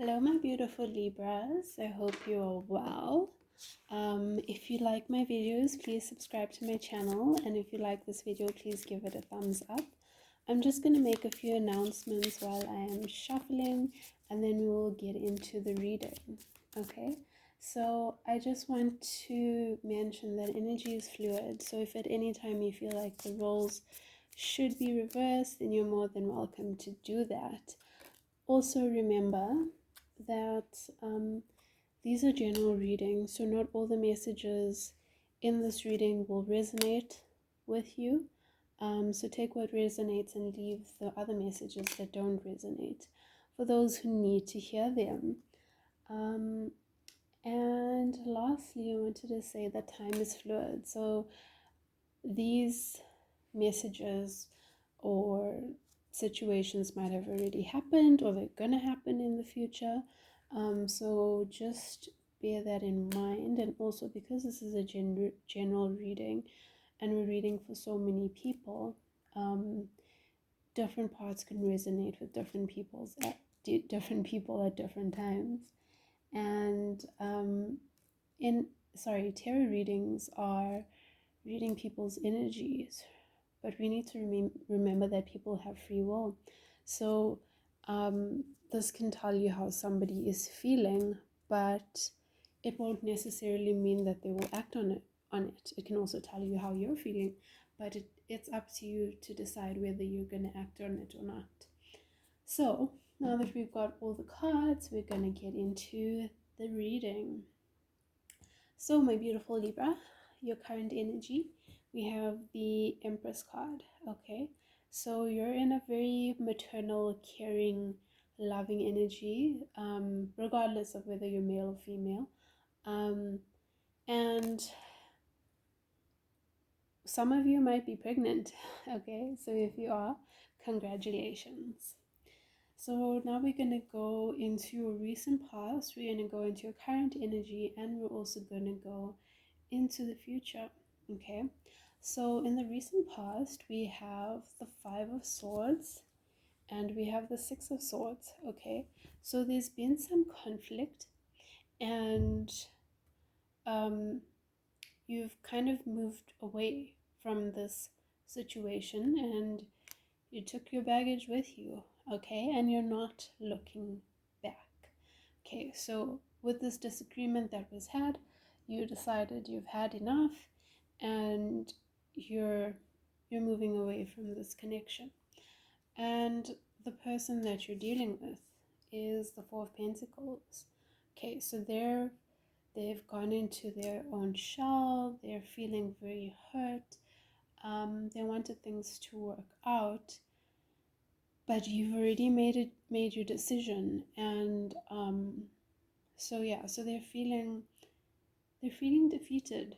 Hello, my beautiful Libras. I hope you are well. If you like my videos, please subscribe to my channel. And if you like this video, please give it a thumbs up. I'm just going to make a few announcements while I am shuffling, and then we will get into the reading. Okay? So I just want to mention that energy is fluid. So if at any time you feel like the roles should be reversed, then you're more than welcome to do that. Also remember that these are general readings, so not all the messages in this reading will resonate with you. So take what resonates and leave the other messages that don't resonate for those who need to hear them. And lastly, I wanted to say that time is fluid. So these messages or situations might have already happened or they're going to happen in the future. So just bear that in mind. And also, because this is a general reading and we're reading for so many people, different parts can resonate with different people at different times. And tarot readings are reading people's energies, but we need to remember that people have free will. So this can tell you how somebody is feeling, but it won't necessarily mean that they will act on it. It can also tell you how you're feeling, but it's up to you to decide whether you're going to act on it or not. So now that we've got all the cards, we're going to get into the reading. So my beautiful Libra, your current energy, we have the Empress card. Okay, so you're in a very maternal, caring, loving energy, regardless of whether you're male or female. And some of you might be pregnant. Okay, so if you are, congratulations. So now we're going to go into your recent past, we're going to go into your current energy, and we're also going to go into the future. Okay, so in the recent past we have the Five of Swords and we have the Six of Swords. Okay, so there's been some conflict, and you've kind of moved away from this situation and you took your baggage with you. Okay, and you're not looking back. Okay, so with this disagreement that was had, you decided you've had enough and you're moving away from this connection. And the person that you're dealing with is the Four of Pentacles. Okay, so they've gone into their own shell, they're feeling very hurt, they wanted things to work out, but you've already made your decision. And so they're feeling defeated.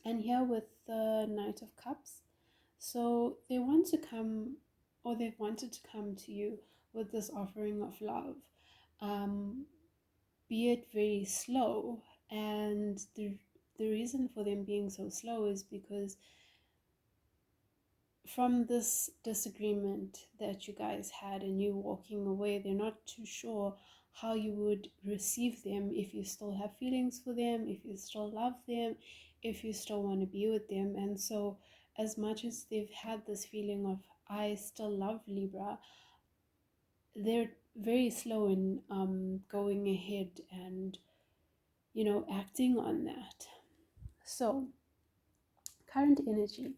And here with the Knight of Cups, so they want to come, or they've wanted to come to you with this offering of love, be it very slow. And the reason for them being so slow is because from this disagreement that you guys had and you walking away, they're not too sure how you would receive them, if you still have feelings for them, if you still love them, if you still want to be with them. And so as much as they've had this feeling of I still love Libra, they're very slow in going ahead and acting on that. So current energy,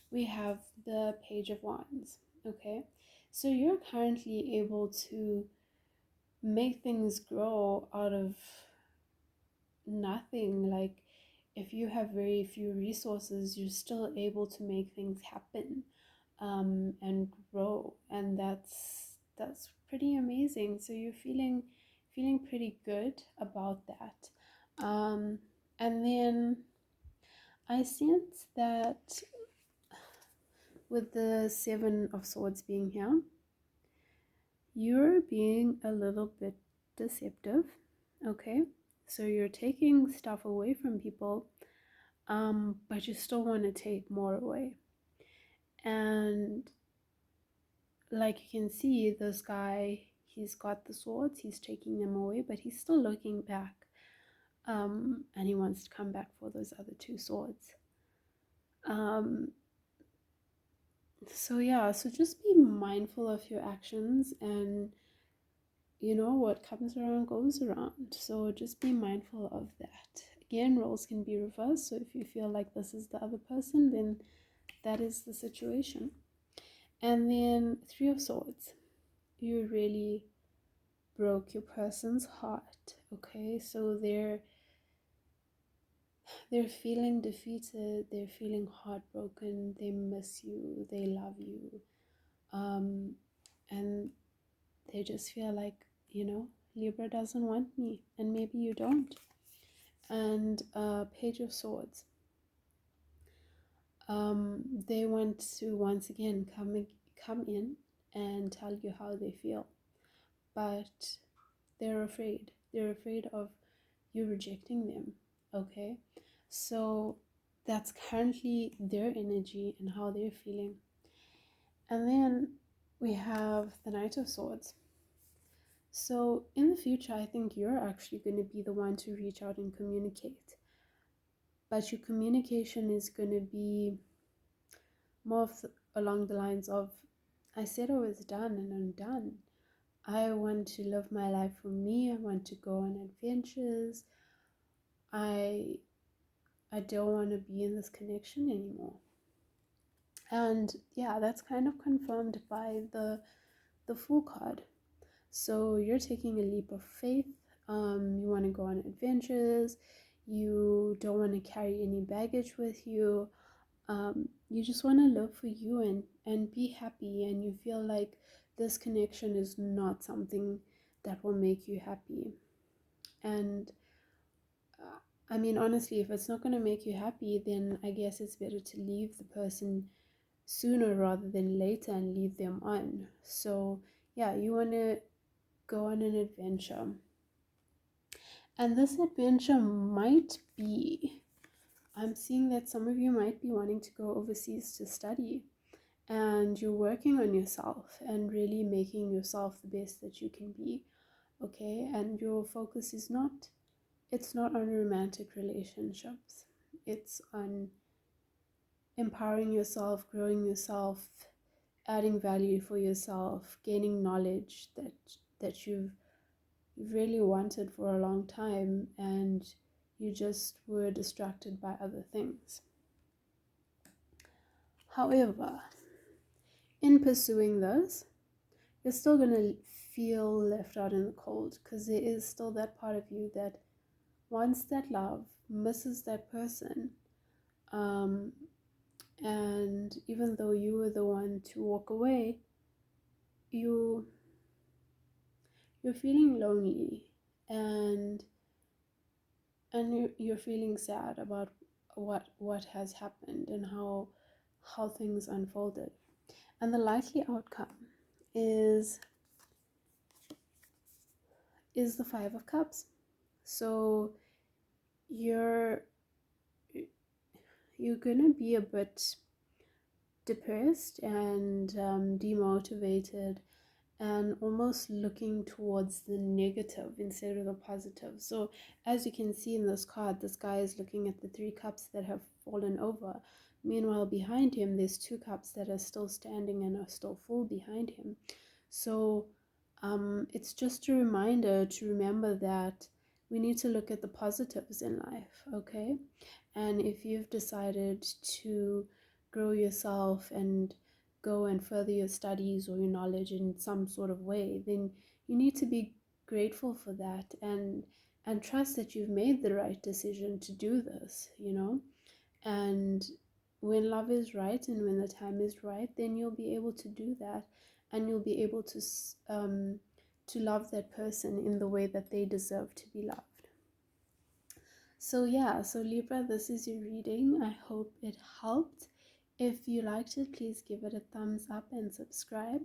we have the Page of Wands. Okay, so you're currently able to make things grow out of nothing. Like, if you have very few resources, you're still able to make things happen and grow, and that's pretty amazing. So you're feeling pretty good about that. And then I sense that with the Seven of Swords being here, you're being a little bit deceptive. Okay, so you're taking stuff away from people, but you still want to take more away. And like you can see, this guy, he's got the swords, he's taking them away, but he's still looking back. And he wants to come back for those other two swords. So yeah, so just be mindful of your actions, and you know what comes around goes around. So just be mindful of that. Again, roles can be reversed. So if you feel like this is the other person, then that is the situation. And then Three of Swords. You really broke your person's heart. Okay, so they're feeling defeated, they're feeling heartbroken, they miss you, they love you, and they just feel like, you know, Libra doesn't want me, and maybe you don't. And Page of Swords, they want to once again come in and tell you how they feel, but they're afraid of you rejecting them. Okay, so that's currently their energy and how they're feeling. And then we have the Knight of Swords. So in the future, I think you're actually going to be the one to reach out and communicate, but your communication is going to be more along the lines of, I said I was done and I'm done. I want to live my life for me. I want to go on adventures. I don't want to be in this connection anymore. And yeah, that's kind of confirmed by the Fool card. So you're taking a leap of faith. You want to go on adventures. You don't want to carry any baggage with you. You just want to live for you and be happy. And you feel like this connection is not something that will make you happy. And I mean, honestly, if it's not going to make you happy, then I guess it's better to leave the person sooner rather than later and leave them on. So yeah, you want to go on an adventure. And this adventure might be, I'm seeing that some of you might be wanting to go overseas to study, and you're working on yourself and really making yourself the best that you can be. Okay, and your focus is not, it's not on romantic relationships, it's on empowering yourself, growing yourself, adding value for yourself, gaining knowledge that you've really wanted for a long time, and you just were distracted by other things. However, in pursuing this, you're still going to feel left out in the cold, because there is still that part of you that wants that love, misses that person. And even though you were the one to walk away, you're feeling lonely, and you're feeling sad about what has happened and how things unfolded. And the likely outcome is the Five of Cups. So you're gonna be a bit depressed and demotivated, and almost looking towards the negative instead of the positive. So as you can see in this card, this guy is looking at the 3 cups that have fallen over. Meanwhile, behind him, there's 2 cups that are still standing and are still full behind him. So it's just a reminder to remember that we need to look at the positives in life, okay? And if you've decided to grow yourself and go and further your studies or your knowledge in some sort of way, then you need to be grateful for that, and trust that you've made the right decision to do this, you know. And when love is right and when the time is right, then you'll be able to do that, and you'll be able to love that person in the way that they deserve to be loved. So yeah, so Libra, this is your reading. I hope it helped. If you liked it, please give it a thumbs up and subscribe,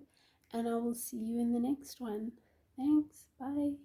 and I will see you in the next one. Thanks. Bye.